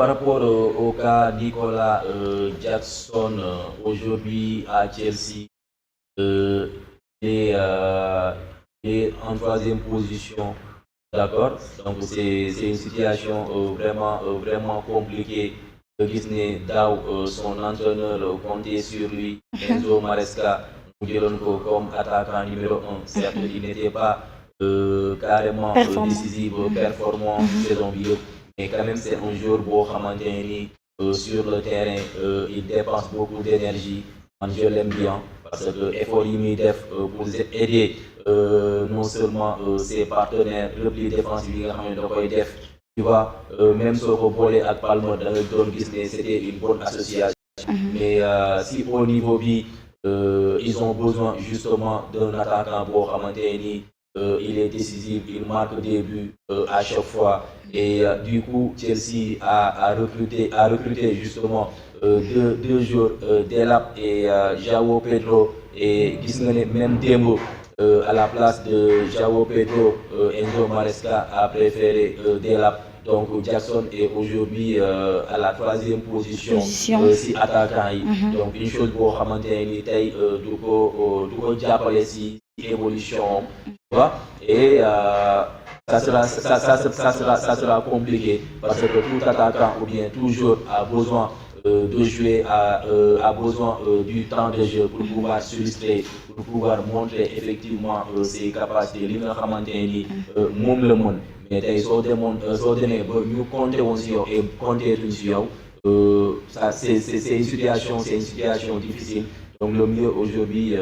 Par rapport au cas Nicolas Jackson, aujourd'hui à Chelsea, euh, il est, euh, il est en troisième position, d'accord? Donc c'est une situation vraiment compliquée. Disney Dow, son entraîneur comptait sur lui, Enzo Maresca, nous dirons comme attaquant numéro un. Certes, il n'était pas carrément Performant. décisif, performant saison bi mais quand même c'est un joueur beau Hamanteni sur le terrain, il dépense beaucoup d'énergie. Man, je l'aime bien parce que effort def pour aider non seulement ses partenaires repli défensif yi nga xam ne da koy def tu vois même soo ko boolee ak Palmer da nga doon gis ne c'était une bonne association mais si au niveau bi ils ont besoin justement d'un attaquant boo xamante ni il est décisif, il marque des buts à chaque fois. Et du coup, Chelsea a recruté justement deux joueurs, Delap et João Pedro. Et gis nga ne même Dembo, à la place de João Pedro, Enzo Maresca a préféré Delap. Donc Jackson est aujourd'hui à la troisième position si attaquant yi. Donc une chose boo xamante ni tey du ko jàppale si évolution tu vois et ça sera compliqué parce que tout attaquant ou bien tout joueur a besoin de jouer, a besoin du temps de jeu pour pouvoir s'illustrer, pour pouvoir montrer effectivement ses capacités. Li nga xamante ni moom la mën mais tey soo demee ba ñu compter woon si yow et compter tuñ si yow ça c'est une situation difficile. Donc le mieux aujourd'hui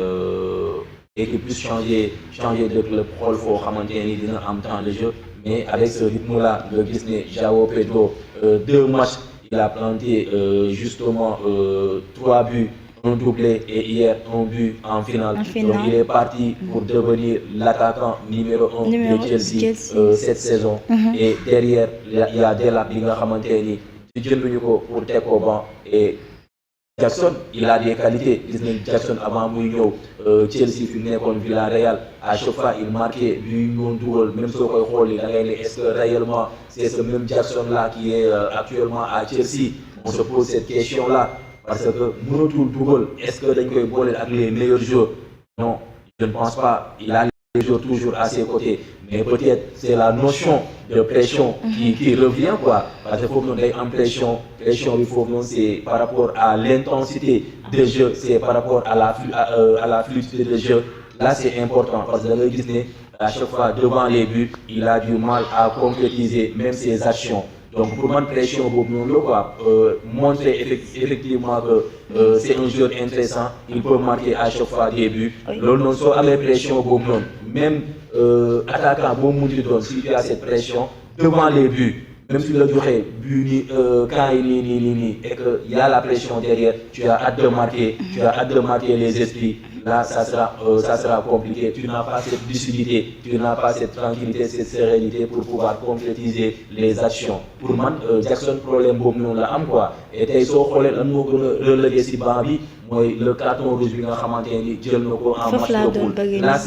équipe plus changer de club xool foo xamante ni dina am temps de jeu mais avec ce rythme là nga gis ne João Pedro 2 matchs il a planté justement 3 buts, un doublé et hier un but en finale. Donc il est parti pour devenir l'attaquant numéro 1 de Chelsea cette saison. Et derrière il y a Delap bi nga xamante ni jënduñu ko pour teg ko banc et Jackson il a des qualités gis nañ Jackson avant muy ñëw Chelsea fi mu nekkoon Villarreal à chaque fois il marquait but ñu doon dugal même soo koy xool da ngay ne est-ce que réellement c'est ce même Jackson là qui est actuellement à Chelsea on se pose cette question là parce que mënatul dugal est-ce que dañ koy boole ak les meilleurs joueurs non je ne pense pas il a les joueurs toujours à ses côtés mais peut-être c'est la notion de pression qui revient quoi parce que foofu noonu day am pression bi foofu noonu c'est par rapport à l'intensité de jeu c'est par rapport à la fluidité de jeu là c'est important parce que da ngay gis ne à chaque fois devant les buts il a du mal à concrétiser même ses actions donc pour man pression boobu noonu la quoi montrer effectivement que c'est un joueur intéressant il peut marquer à chaque fois des buts loolu noonu soo amee pression boobu noonu même attaquant boo munti doon si tu as cette pression devant les buts même si la joxee but ni quand yi nii et que y a la pression derrière tu as hâte de marquer les esprits là ça sera compliqué tu n'as pas cette lucidité tu n'as pas cette tranquillité cette sérénité pour pouvoir concrétiser les actions pour man Jackson problème boobu noonu la am quoi et tey soo xoolee lan moo gën a relégué si banc bi mooy le carton rouge bi nga xamante ni jël na ko en match de poule là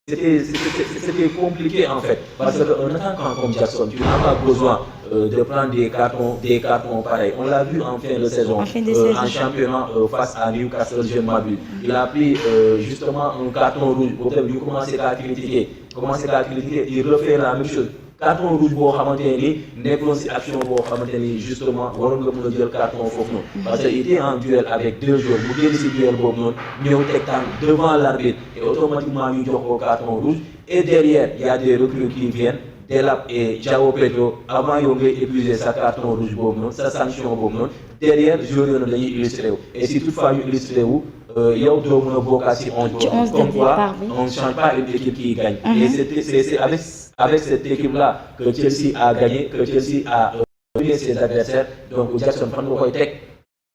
c'était compliqué en fait parce que un attaquant comme Jackson tu n'as pas besoin de prendre des cartons pareils on l'a vu en fin de saison en championnat face à Newcastle je ne m'abuse il a pris justement un carton rouge boobu tamit ñu commencé à critiquer il refait la même chose carton rouge boo xamante ni nekkoon si action boo xamante ni justement waroon nga mën a jël carton foofu noonu parce que il était en duel avec deux joueurs mu génn si duel boobu noonu ñëw teg tànk devant l'arbitre et automatiquement ñu jox ko carton rouge et derrière il y a des recrues qui viennent Delap et João Pedro avant yow ngay épuiser sa carton rouge boobu noonu sa sanction boobu noonu derrière joueurs yooyu dañuy illustré wu et si toutefois ñu illustré wu yow doo mën a bokkaat si 11 comme quoi on ne change pas une équipe qui gagne et c'est avec cette équipe-là que Chelsea a gagné, que Chelsea a dominé ses adversaires. Donc Jackson fan nga koy teg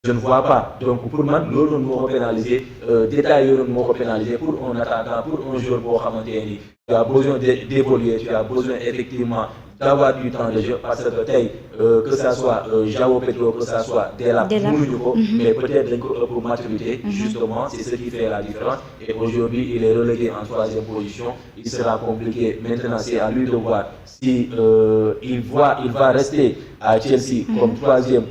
je ne vois pas. Donc pour moi, loolu noonu moo ko pénalisé détail yooyu noonu moo ko pénalisé pour un attaquant pour un joueur boo xamante ni tu as besoin d'évoluer tu as besoin effectivement d'avoir du temps de jeu parce que tey que ça soit João Pedro, que ça soit Delap, mais peut-être pour maturité, justement, c'est ce qui fait la différence. Et aujourd'hui, il est relégué en 3e position. Il sera compliqué. Maintenant, c'est à lui de voir si il va rester à Chelsea comme 3e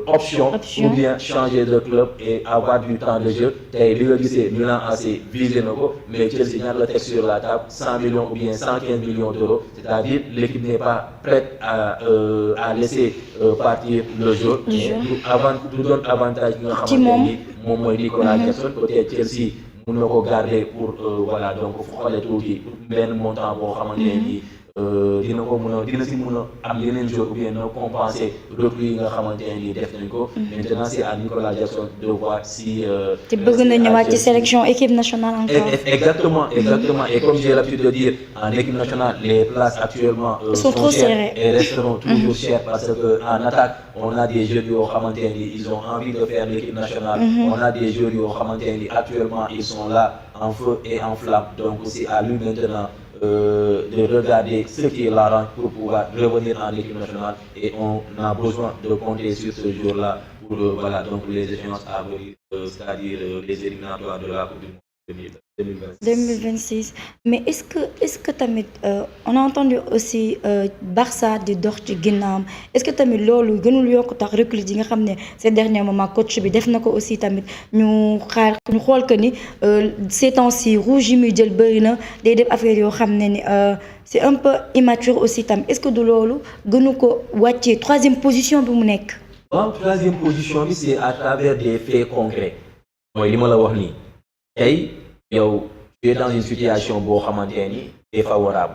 option ou bien changer de club et avoir du temps de jeu. Milan AC visé, mais Chelsea a le texte sur la table, 100 millions ou bien 115 millions d'euros. C'est-à-dire l'équipe n'est pas prête à laisser partir le jeu. Tout donne avantage Nicolas Jackson, peut-être Chelsea nous regarder pour voilà, donc il faut ben montant pour compenser recrues maintenant c'est à Nicolas Jackson de voir si tu bëgg sélection équipe nationale encore. Exactement et comme j'ai l'habitude de dire en équipe nationale les places actuellement sont trop serrées et resteront toujours chères parce que en attaque on a des jeunes ils ont envie de faire l'équipe nationale. On a des jeunes actuellement ils sont là en feu et en flamme, donc c'est à lui maintenant de regarder ce qui est l'arrange pour pouvoir revenir en équipe nationale et on a besoin de compter sur ce jour-là pour voilà, donc les échéances à venir, c'est-à-dire les éliminatoires de la Coupe du Monde 2026. Mais est-ce que tamit on a entendu aussi Barça de dox ci ginnaam, est-ce que tamit loolu gënul yokk tax recul yi nga xam ne ces derniers moments coach bi def na ko aussi tamit ñu xool que ni ces temps-ci rouge yi muy jël bëri na day def affaire yoo xam ne ni c'est un peu immature aussi tam, est-ce que du loolu gënu ko wàccee 3e position bi mu nekk. Bon, 3e position bi c'est à travers des faits concrets mooy li ma la wax nii tey yow tu es dans une situation défavorable.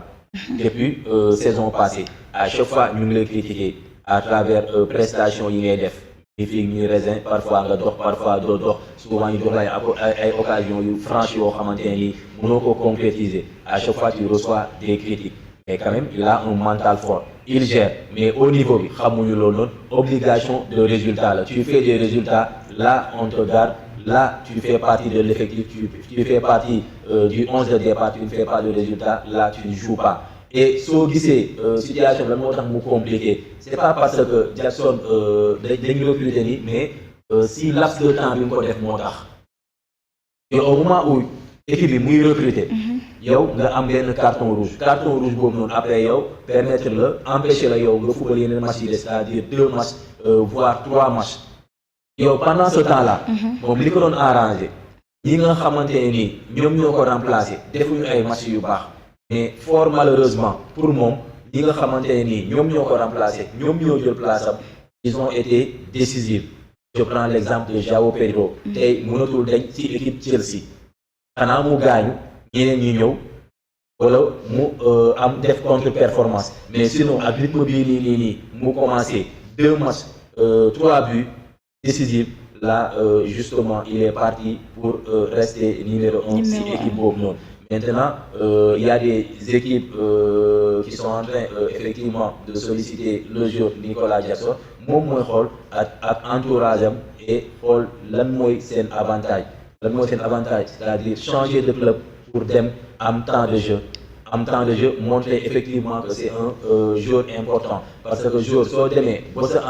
Depuis saison passée, à chaque fois nous les critiquer à travers prestations yi ngay def ni fi ñuy raisin parfois nga dox parfois doo dox souvent ñu dox ay occasions yu franches yoo xamante ni mënoo ko concrétiser à chaque fois tu reçois des critiques mais quand même il a un mental fort, il gère mais au niveau bi xamuñu loolu noonu obligation de résultat là, tu fais des résultats là on te garde. Là, tu fais partie de l'effectif, tu fais partie du 11 de départ, tu ne fais pas de résultat, là tu ne joues pas. Et si vous dites situation vraiment compliquée, ce n'est pas parce que Jackson est recruté, mais si laps de temps est monté. Et au moment où l'équipe est recrutée, il y a un carton rouge. Carton rouge, après, permettre empêcher de footballer un match, c'est-à-dire 2 matchs, voire 3 matchs. Pendant ce temps-là, moom li ko doon arrangé ñi nga xamante ni ñoom ñoo ko remplacé defuñu ay match yu baax mais fort malheureusement pour moom ñi nga xamante ni ñoom ñoo ko remplacé ñoom ñoo jël place am ils ont été décisifs. Je prends l'exemple de João Pedro tey mënatul dañ ci équipe Chelsea xanaa mu gaañu ñeneen ñi ñëw wala mu am def contre-performance mais sinon ak rythme bii nii mu commencé 2 matchs 3 buts décisif, là justement il est parti pour rester numéro 1 si équipe Bob. Maintenant, il y a des équipes qui sont en train effectivement de solliciter le joueur Nicolas Jackson. Mon rôle à entourage et rôle c'est un avantage. C'est-à-dire changer de club pour dem en temps de jeu. En temps de jeu, montrer effectivement que c'est un joueur important. Parce que le joueur, si tu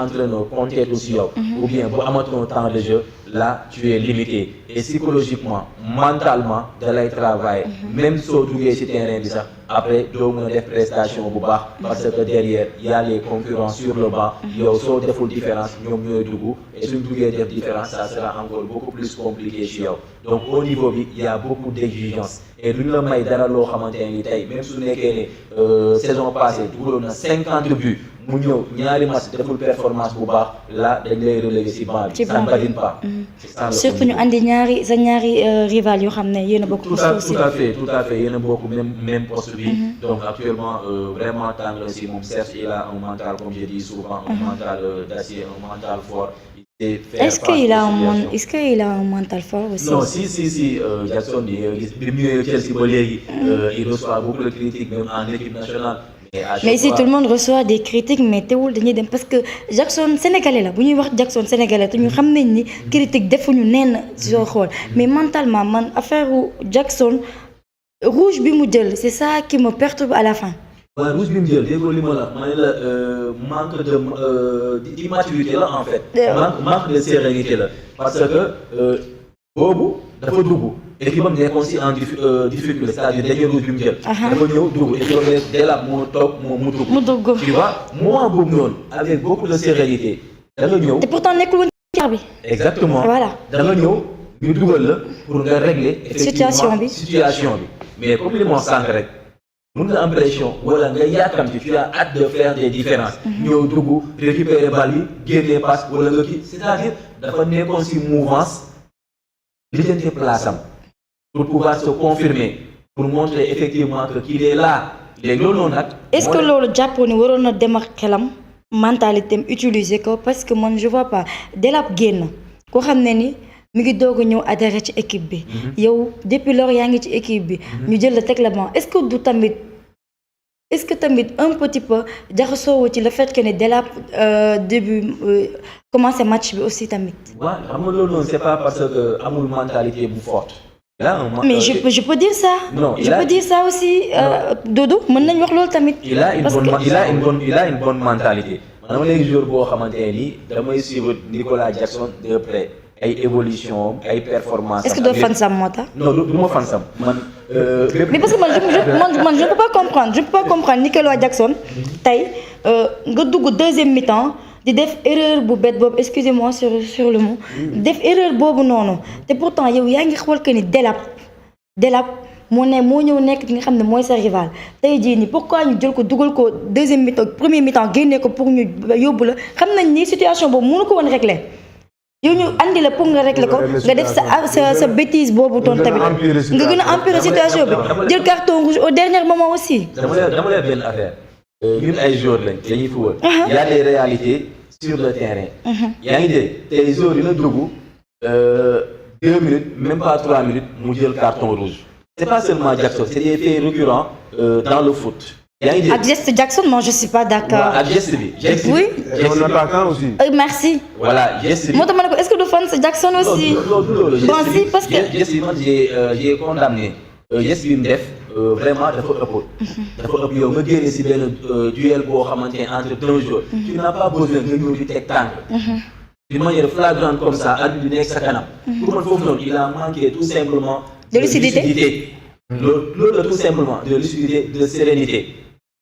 entraîneur, compter aussi, ou bien si tu as un temps de jeu, là, tu es limité. Et psychologiquement, mentalement, de la travail, même si tu es sur le terrain, après, tu as des prestations parce que derrière, il y a les concurrents sur le banc, il y a aussi des différences, et si tu as des différences, ça sera encore beaucoup plus compliqué chez eux. Donc, au niveau, il y a beaucoup d'exigences. Et lui, même si la saison passée, il a 50 buts, il a une performance là, il est relégué si bas. Ça ne badine pas. Surtout, nous avons des rivales, il y a beaucoup de choses. Tout à fait. Il y a beaucoup, même poste. Donc, actuellement, vraiment, Serge, il a un mental, comme je dis souvent, un mental d'acier, un mental fort. Est-ce qu'il a un mental fort aussi? Non, si, Jackson, il reçoit beaucoup de critiques, même en équipe nationale. Mais ici, tout le monde reçoit des critiques, mais parce que Jackson Sénégalais là, Jackson Sénégalais, nous savons que les critiques mais mentalement, affaire Jackson rouge, c'est ça qui me perturbe à la fin. waaye rouge bi mu jël déggoo li ma la manque de immaturité la en fait. manque de sérénité la parce que boobu dafa dugg équipe am nekkoon si en difficulté c'est-à-dire dernier rouge bi mu jël. dafa ñëw dugg équipe am dès là mu toog mu dugg. tu vois moment boobu noonu avec beaucoup de sérénité da nga ñëw. te pourtant nekkul woon ci bi. exactement voilà da nga ñëw ñu dugal la pour nga régler. effectivement situation bi mais comme li ma wax sànq rek. mun nga am pression wala nga yàkkamti tu as hâte de faire des différences. ñëw dugg récupérer balle bi génnee passe wala nga kii c'est-à-dire dafa nekkoon si mouvance lijjanti place am pour pouvoir se confirmer pour montrer effectivement que qu'il est là léegi loolu noonu nag. est-ce que loolu jàppoo ni waroon na dem ak xelam mentalité am utiliser ko parce que man je vois pas Delap génn koo xam ne ni. mi ngi doog a ñëw adhéré ci équipe bi. yow depuis lors yaa ngi ci équipe bi. ñu jël la teg la banc est-ce que tamit un petit peu jaxasoo ci le fait que ne Delap début commencé match bi aussi tamit. waaw xam nga loolu noonu c'est pas parce que amul mentalité bu forte. mais je peux dire ça. non je peux dire ça aussi Dodo mën nañ wax loolu tamit. il a une bonne mentalité. man léegi jour boo xamante ne nii damay suivre Nicolas Jackson de près. ay évolution ay performance. est-ce que doo fan sam moo tax. non du ma fan sam man. mais parce que man je ne peux pas comprendre Nicolas Jackson tey nga dugg deuxième mi-temps di def erreur bu bête boobu excusez-moi sur le mot. def erreur boobu noonu te pourtant yow yaa ngi xool que ni Delap moo ñëw nekk ki nga xam ne mooy sa rival tey jii nii pourquoi ñu jël ko dugal ko deuxième mi-temps premier mi-temps génnee ko pour ñu yóbbu la xam nañ ni situation boobu mënu ko woon régler. yow ñu andi la pour nga régler ko nga def sa bêtise boobu toon tamit nga gën a empirer situation bi jël carton rouge au dernier moment aussi. dama lay benn affaire ñun ay joueurs lañ dañuy football. y a des réalités sur le terrain. yaa ngi dégg tey joueurs yi la dugg 2 minutes même pas 3 minutes mu jël carton rouge. c'est pas seulement Jackson c'est des faits récurrents dans le foot. yaa ngi dégg ak geste Jackson non je suis pas d'accord. ak geste bi. oui un attaquant aussi. merci. voilà geste bi moo tax ma ne ko est-ce que du fan Jackson aussi. bon si parce que geste bi man j'ai condamné geste bi mu def vraiment dafa ëpp yow nga génne si benn duel boo xamante ne entre deux joueurs. tu n'as pas besoin nga ñëw di teg tànk. d'une manière flagrante comme ça arbitre bi nekk sa kanam. pour man foofu noonu il a manqué tout simplement. de lucidité. loolu la tout simplement de lucidité de sérénité.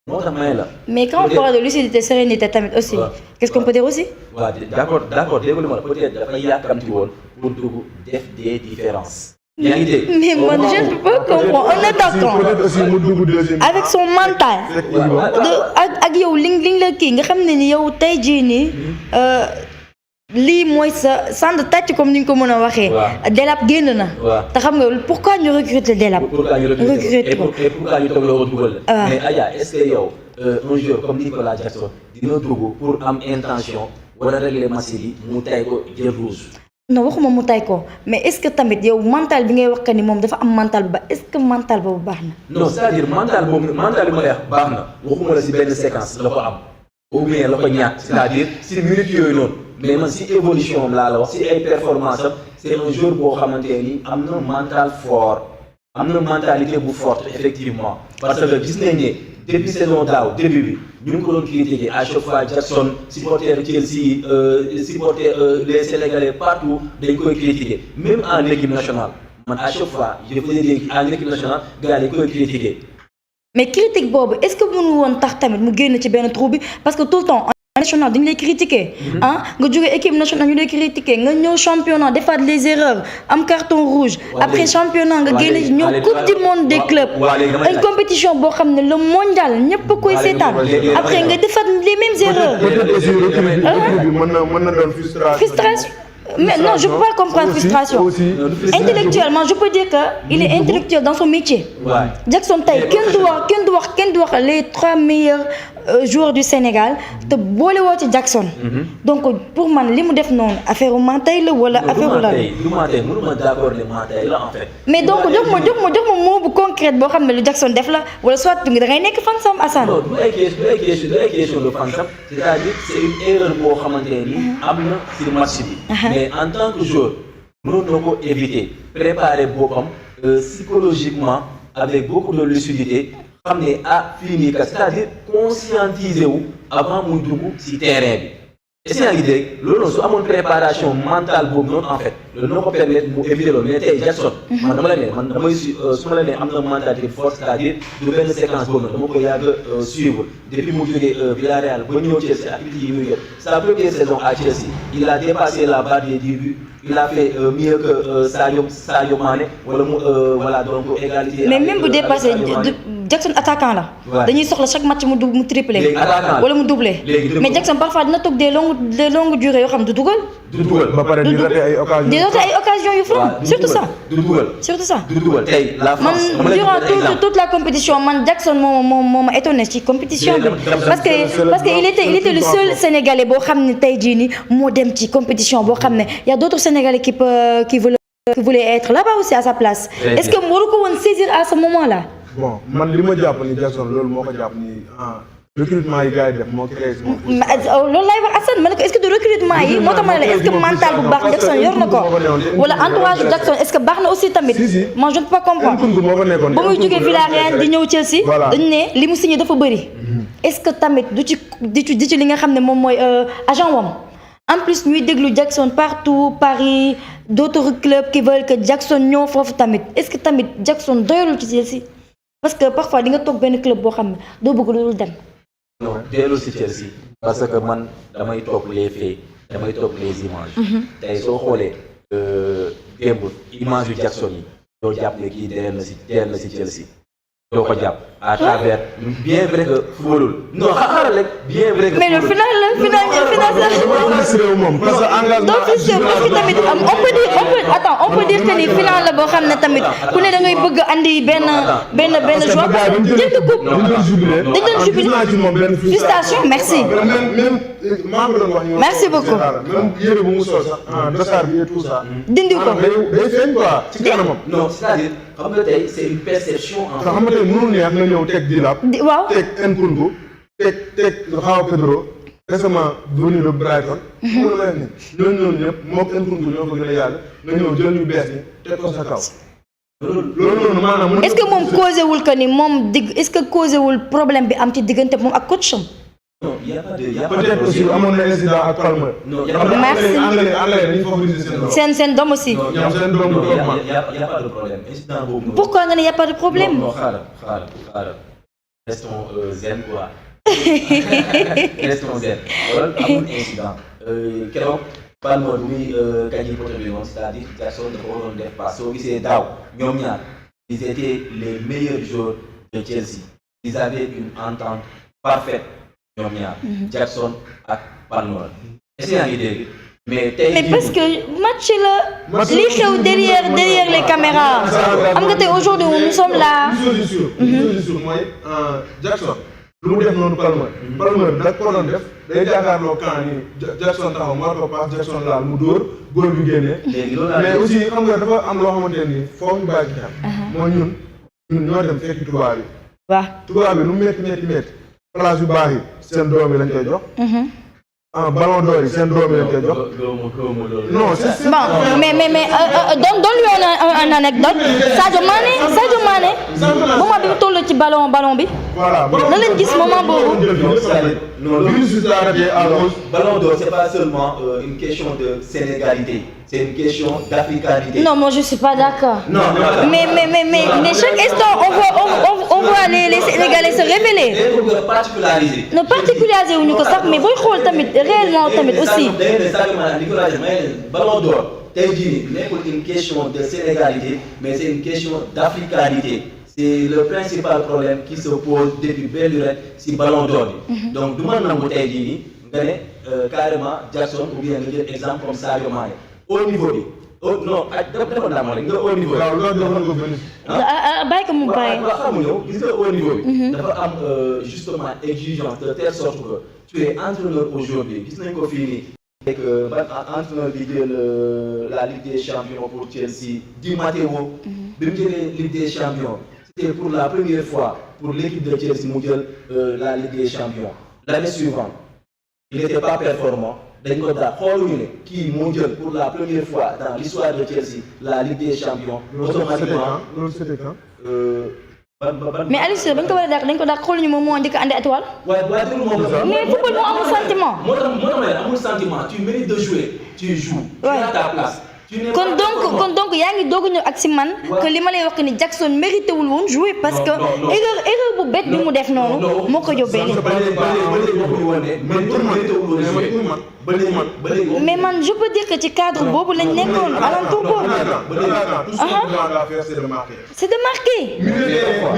moo tax may la. mais quand on parle de lucidité sérénité tamit aussi. qu'est-ce qu'on peut dire aussi. waaw d'accord dégg nga peut-être dafay yàkkamti woon pour dugg def des différences. yaa ngi dégg. mais man je ne peux pas comprendre un attaquant avec son mental. ak yow li la kii nga xam ne ni yow tey jii nii. lii mooy sa sànq tàcc comme ni ñu ko mën a waxee. Delap génn na. te xam nga pourquoi ñu recruter Delap. pourquoi ñu recruter ko et pourquoi ñu toog la woon dugal la. mais Adja est-ce que yow un joueur comme Nicolas Jackson dina dugg pour am intention wala régler match bi mu tay ko jël rouge. non waxuma mu tay ko mais est-ce que tamit yow mental bi ngay wax que ni moom dafa am mental ba est-ce que mental boobu baax na. non c'est-à-dire mental bi ma lay wax baax na waxuma la si benn séquence la ko am ou bien la ko ñàkk c'est-à-dire si minutes yooyu noonu. mais man si évolution am laa la wax si ay performance am c'est un joueur boo xamante ni am na mental fort am na mentalité bu forte effectivement parce que gis nañ ne depuis saison daaw début bi ñu ngi ko doon critiquer à chaque fois Jackson supporter Chelsea supporter les Sénégalais partout dañ koy critiquer même en équipe nationale man à chaque fois je faisais des en équipe nationale gars dañ koy critiquer. mais critique boobu est-ce que mënu woon tax tamit mu génn ci benn trou bi parce que tout le temps. national dañu lay critiquer nga jógee équipe nationale ñu lay critiquer nga ñëw championnat defaat les erreurs am carton rouge après championnat nga génne ñëw coupe du monde des clubs une compétition boo xam ne le mondial ñëpp koy seetaan après nga defaat les mêmes erreurs mën na doon frustration. Mais non, je ne peux pas comprendre frustration. Intellectuellement, je peux dire qu'il est intellectuel dans son métier. Jackson Taye, kenn du wax les 3 meilleurs joueurs du Sénégal te boole woo ci Jackson. Donc pour man li mu def noonu affaire u Mantay la wala affaire u lan. mënuma d'accord ne Mantay la en fait. mais donc jox ma mot bu concret boo xam ne lu Jackson def la wala soit da ngay nekk fan sam Assane. non du ay question de fan sam c'est-à-dire c'est une erreur boo xamante ni am na ci match bi. mais en tant que joueur mënoon na ko éviter préparer boppam psychologiquement avec beaucoup de lucidité xam ne ah fii nii kat c'est-à-dire conscientiser wu avant muy dugg ci terrain bi. est-ce que yaa ngi dégg loolu noonu su amoon préparation mentale boobu noonu en fait loolu noo ko permettre mu éviter loolu mais tey Jackson man dama la ne man damay su ma la ne am na mentalité force c'est-à-dire du benn séquence boobu noonu dama ko yàgg suivre depuis mu jógee Villarreal ba ñëw Chelsea activité yi muy def sa première saison à Chelsea il a dépassé la barre des 10 buts il a fait mieux que Sadio Mané wala mu voilà donc égalité. mais même bu dépassé Jackson attaquant la. dañuy soxla chaque match mu triplé. wala mu doublé. mais Jackson parfois dina toog des longues durées yoo xam du dugal. du dugal ba pare di rater ay occasions. di rater ay occasions yu franc surtout ça. du dugal surtout ça. du dugal tey la France. man durant toute la compétition man Jackson moo ma étonné ci compétition bi. parce que il était le seul Sénégalais boo xam ne tey jii nii moo dem ci compétition boo xam ne y a d'autres Sénégalais qui voulaient être là-bas aussi à sa place. est-ce que waru ko woon saisir à ce moment-là. bon man li ma jàpp ni Jackson loolu moo ko jàpp ni recrutement yi gars yi def moo créé si moom. loolu laay wax Assane ma ne ko est-ce que du recrutement yi moo tax ma ne la est-ce que mental bu baax Jackson yor na ko wala entourage Jackson est-ce que baax na aussi tamit. moi je ne peux pas comprendre ba muy jógee Villarreal di ñëw Chelsea. dañu ne li mu signé dafa bëri. est-ce que tamit du ci li nga xam ne moom mooy agent wam en plus ñuy déglu Jackson partout Paris d'autres clubs qui veulent que Jackson ñëw foofu tamit est-ce que tamit Jackson doyalul ci Chelsea parce que parfois di nga toog benn club boo xam ne doo bëgg lu dul dem. non dellu si Chelsea parce que man damay topp les faits damay topp les images. tey soo xoolee démb image yu Jackson yi doo jàpp ne kii dee na si Chelsea doo ko jàpp à travers bien vrai que footballul non xaaral rek bien vrai que. mais le final moom parce que engagement donc parce que tamit on peut dire que ni final la boo xam ne tamit ku ne da ngay bëgg andi benn joueur jënd coupe dañ doon jubilé félicitations merci. merci beaucoup. même yére bu mu sol sax dossard bi et tout ça. dindi ko day feeñ quoi ci kanamam. non c'est-à-dire xam nga tey c'est une perception en fait. xam nga tey mënul neex nga ñëw teg Dilap. waaw teg Nkunku teg João Pedro récemment venu de Brighton. mu la ni ñooñu ñëpp moom Nkunku ñoo ko gën a yàgg nga ñëw jël ñu bees ñi teg ko sa kaw. loolu noonu maanaam. est-ce que moom causé wul que ni moom est-ce que causé wul problème bi am ci diggante moom ak coach am. non y a pas de peut-être aussi amoon na incident ak Palmer. non y a pas de merci anglais dañu favoriser seen doom aussi. ñoom seen doom du y a pas de problème incident boobu. pourquoi nga ne y a pas de problème. non xaaral restons zen quoi. restons zen wala amul incident. keroog Palmer muy kañ poto bi moom c'est-à-dire Jackson dafa waroon def pas soo gisee daaw ñoom ñaar ils étaient les meilleurs joueurs de Chelsea. ils avaient une entente parfaite. ñoom ñaar Jackson ak Palmer est-ce que yaa ngi dégg mais tey mais parce que match la li xew derrière les caméras xam nga tey aujourd'hui nous sommes là. sûr mooy Jackson lu mu def noonu Palmer da ko doon def day jàkkaarloo camp ni Jackson taxaw moo ko paas Jackson laal mu dóor góor bi génnee mais aussi xam nga dafa am loo xamante ni foo ñu bàyyi xel mooy ñun ñoo dem fekki tubaab bi waaw tubaab bi lu métti place yu baax yi seen doom yi lañ koy jox. ballon d'or yi seen doom yi lañ koy jox. non c'est bon mais donne-lui une anecdote Sadio Mané moment bi mu toll ci ballon bi. voilà na leen gis moment boobu. non ballon d'or c'est pas seulement une question de sénégalité. C'est une question d'africanité. Non, moi je suis pas d'accord. Non, mais chaque instant on voit les Sénégalais se révéler. Particulariser. Non, particulariser ou ko sax mais booy xool tamit réellement tamit aussi. Ballon d'or tey jii nekkul une question de sénégalité mais c'est une question d'africanité. C'est le principal problème qui se pose depuis belle lurette si ballon d'or bi. Donc du ma nangu tey jii nii nga ne carrément Jackson ou bien nga jël exemple comme Sadio Mané. Au niveau bi non dafa ndàmm rek nga au niveau bi. waaw loolu dafa ko bëri. bàyyi ko mu bàyyi. waaw xamu ñëw gis nga au niveau bi. dafa am justement exigence de telle sorte que tu es entraîneur aujourd'hui gis nañ ko fii nii. avec ban entraîneur bi jël la Ligue des Champions pour Chelsea Di Matteo. bi mu jëlee Ligue des Champions c'était pour la première fois pour l'équipe de Chelsea mu jël la Ligue des Champions l'année suivante il n'était pas performant. dañ ko daal xooluñu ne kii moo jël pour la première fois dans l'histoire de Chelsea la Ligue des Champions. automatiquement loolu c'était quand mais Aliou Cissé bañ ko war a dàq dañ ko dàq xooluñu moom moo njëkk a andi étoile. waaye déglu moom la. mais football moo amul sentiment. moo tax ma ne amul sentiment tu mérites de jouer tu joues. tu es à ta place. kon donc yaa ngi doog a ñëw ak si man. que li ma lay wax que ni Jackson mérité wul woon jouer parce que erreur bu bête bi mu def noonu moo ko yóbbee nii. mais man je peux dire que ci cadre boobu lañ nekkoon alentour boobu. c'est de marquer.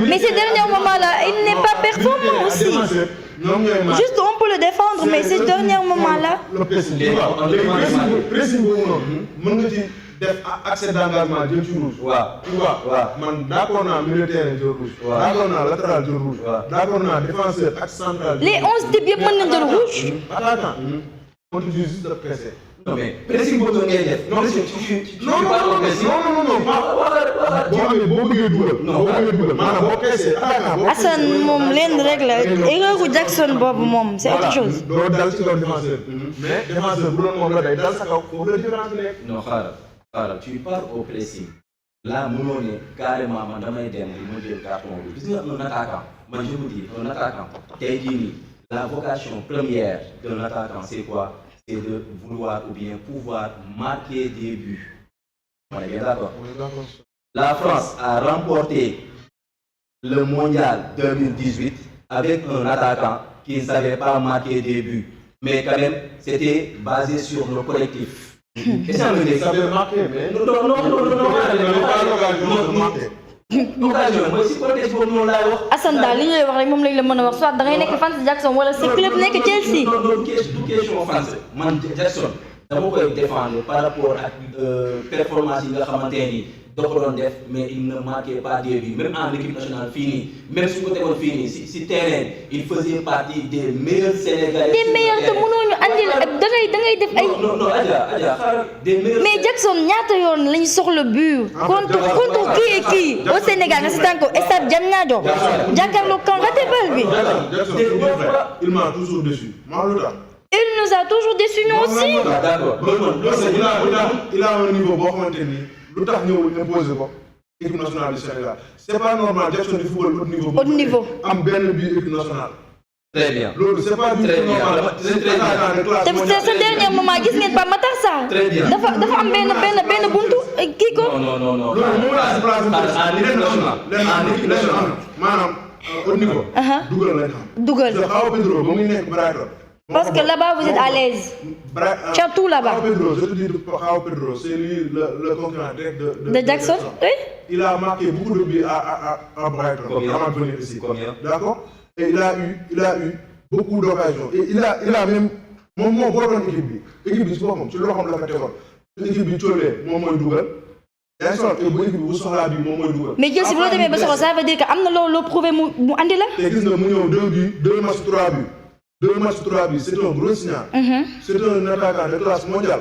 mais ces derniers moments là il n'est pas performant aussi. Juste on peut le défendre mais ces derniers moments là. mën nga ci def accès d'engagement jël ci rouge. waaw man d'accord naa milieu terrain jël rouge. d'accord naa latéral jël rouge. d'accord naa défenseur ak central. les 11 types yëpp mën nañ jël rouge. attaquant. on te dit juste de presser. non mais pressing boobu ngay def. non boo bëggee dugal. maanaam boo pressé attaquant. Assane moom lenn rek la erreur Jackson boobu moom c'est autre chose. doo dal ci kaw défenseur. mais défenseur bu doon moom la day dal sa kaw foofu la différence bi nekk. non xaaral tu pars au pressing. là mënoo ne carrément man damay dem di ma jël carton bi gis nga un attaquant man je vous dis un attaquant tey jii nii la vocation première d'un attaquant c'est quoi? C'est de vouloir ou bien pouvoir marquer des buts. On est bien d'accord. La France a remporté le mondial 2018 avec un attaquant qui ne savait pas marquer des buts. Mais quand même, c'était basé sur le collectif. Et ça veut dire ça veut marquer, mais occasion mooy si contexte boobu noonu laay wax. Assane daal li ñuy wax rek moom lañ la mën a wax soit da ngay nekk fan si Jackson wala sa club nekk Chelsea. non du question fan man Jackson dama koy défendre par rapport ak performance yi nga xamante ni da ko doon def mais il ne marquait pas des buts même en équipe nationale fii nii même su ko tegoon fii nii si terrain il faisait partie des meilleurs Sénégalais. des meilleurs te mënoo ñu andil da ngay def ay. non Adja xaaral des meilleurs. mais Jackson ñaata yoon lañ soxla but. contre kii et kii au Sénégal nga seetaan ko stade Diamniadio. jàkkaarloo kan raté bal bi. il m'a toujours déçu. il nous a toujours déçus nous aussi. d'accord il a un niveau boo xamante ni lu tax ñëwul imposé ko équipe nationale du Sénégal c'est pas normal Jackson di football haut niveau. haut niveau am benn bi équipe nationale. très bien loolu c'est pas du tout normal. te sa dernier moment gis ngeen ba Matar Sarr. dafa am benn buntu kii ko. non. loolu moom laa si place en équipe nationale maanaam haut niveau. dugal lañ xam. dugal te João Pedro ba muy nekk Brighton. parce que là-bas vous êtes à l'aise. Surtout là-bas. João Pedro, je te dis João Pedro, c'est lui le concurrent direct de Jackson. Oui. Il a marqué beaucoup de buts à Brighton. Avant de venir ici. D'accord. Et il a eu beaucoup d'occasions. Et il a même moom moo bootoon équipe bi si boppam ci loo xam la fa tegoon. équipe bi coolee moom mooy dugal. yaa ngi soxla bu équipe bi bu soxlaa bi moom mooy dugal. mais Chelsea bu la demee ba soxla ça veut dire que am na loo prouvé mu andi la. te gis nga mu ñëw 2 buts 2 matchs 3 buts. 2 matchs 3 buts c'est un gros signal. C'est un attaquant de classe mondiale.